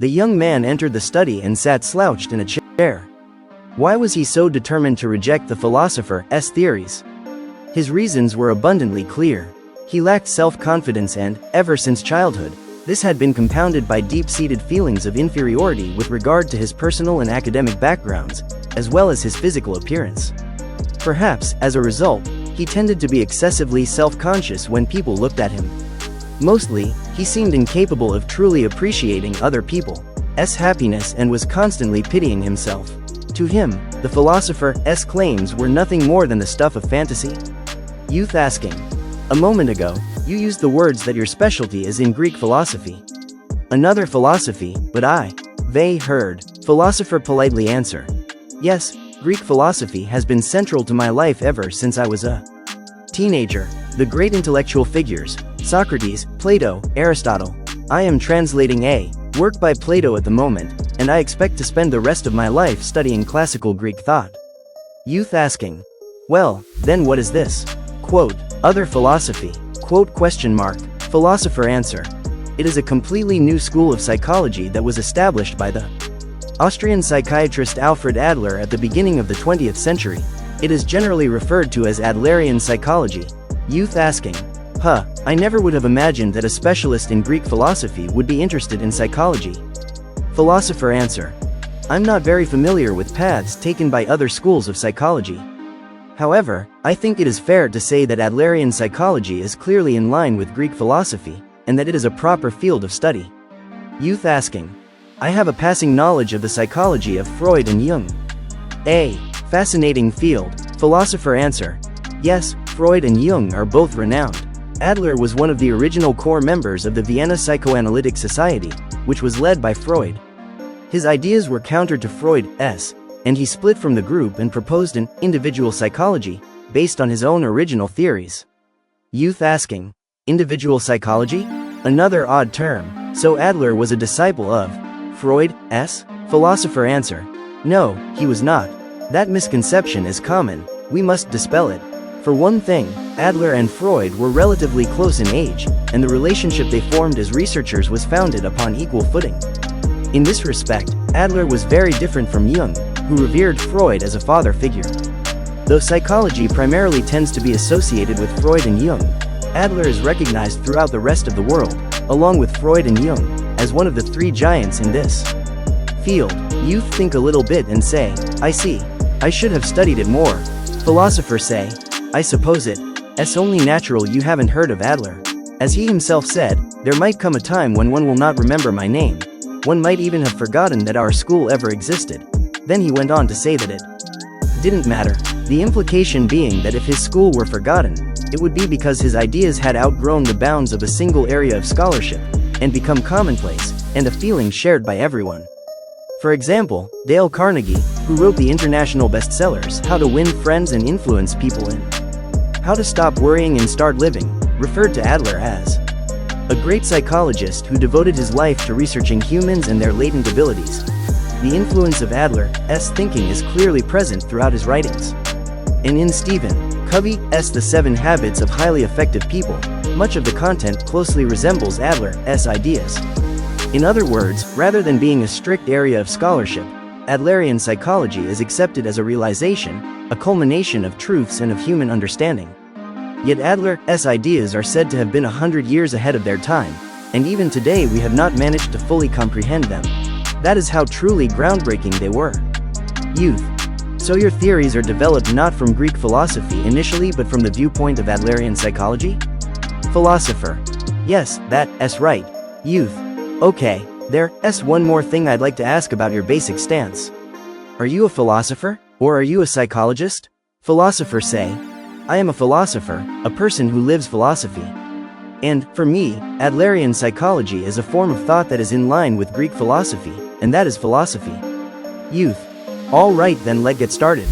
The young man entered the study and sat slouched in a chair. Why was he so determined to reject the philosopher's theories? His reasons were abundantly clear. He lacked self-confidence and, ever since childhood, this had been compounded by deep-seated feelings of inferiority with regard to his personal and academic backgrounds, as well as his physical appearance. Perhaps, as a result, he tended to be excessively self-conscious when people looked at him. Mostly, he seemed incapable of truly appreciating other people's happiness and was constantly pitying himself. To him, the philosopher's claims were nothing more than the stuff of fantasy. Youth asking. A moment ago, you used the words that your specialty is in Greek philosophy. Another philosophy, but they heard. Philosopher politely answer. Yes, Greek philosophy has been central to my life ever since I was a teenager. The great intellectual figures, Socrates, Plato, Aristotle. I am translating a work by Plato at the moment, and I expect to spend the rest of my life studying classical Greek thought. Youth asking. Well, then what is this? Quote, other philosophy. Quote question mark. Philosopher answer. It is a completely new school of psychology that was established by the Austrian psychiatrist Alfred Adler at the beginning of the 20th century. It is generally referred to as Adlerian psychology. Youth asking. I never would have imagined that a specialist in Greek philosophy would be interested in psychology. Philosopher answer. I'm not very familiar with paths taken by other schools of psychology. However, I think it is fair to say that Adlerian psychology is clearly in line with Greek philosophy, and that it is a proper field of study. Youth asking. I have a passing knowledge of the psychology of Freud and Jung. A fascinating field. Philosopher answer. Yes, Freud and Jung are both renowned. Adler was one of the original core members of the Vienna Psychoanalytic Society, which was led by Freud. His ideas were counter to Freud's, and he split from the group and proposed an individual psychology, based on his own original theories. Youth asking. Individual psychology? Another odd term. So Adler was a disciple of Freud's? Philosopher answer. No, he was not. That misconception is common. We must dispel it. For one thing, Adler and Freud were relatively close in age, and the relationship they formed as researchers was founded upon equal footing. In this respect, Adler was very different from Jung, who revered Freud as a father figure. Though psychology primarily tends to be associated with Freud and Jung, Adler is recognized throughout the rest of the world, along with Freud and Jung, as one of the three giants in this field. Youth think a little bit and say, I see. I should have studied it more. Philosophers say, I suppose it's only natural you haven't heard of Adler. As he himself said, there might come a time when one will not remember my name. One might even have forgotten that our school ever existed. Then he went on to say that it didn't matter. The implication being that if his school were forgotten, it would be because his ideas had outgrown the bounds of a single area of scholarship, and become commonplace, and a feeling shared by everyone. For example, Dale Carnegie, who wrote the international bestsellers How to Win Friends and Influence People and How to Stop Worrying and Start Living, referred to Adler as a great psychologist who devoted his life to researching humans and their latent abilities. The influence of Adler's thinking is clearly present throughout his writings. And in Stephen Covey's The 7 Habits of Highly Effective People, much of the content closely resembles Adler's ideas. In other words, rather than being a strict area of scholarship, Adlerian psychology is accepted as a realization, a culmination of truths and of human understanding. Yet Adler's ideas are said to have been 100 years ahead of their time, and even today we have not managed to fully comprehend them. That is how truly groundbreaking they were. Youth. So your theories are developed not from Greek philosophy initially but from the viewpoint of Adlerian psychology? Philosopher. Yes, that's right. Youth. Okay, there's one more thing I'd like to ask about your basic stance. Are you a philosopher, or are you a psychologist? Philosophers say, I am a philosopher, a person who lives philosophy. And, for me, Adlerian psychology is a form of thought that is in line with Greek philosophy, and that is philosophy. Youth. All right then, let's get started.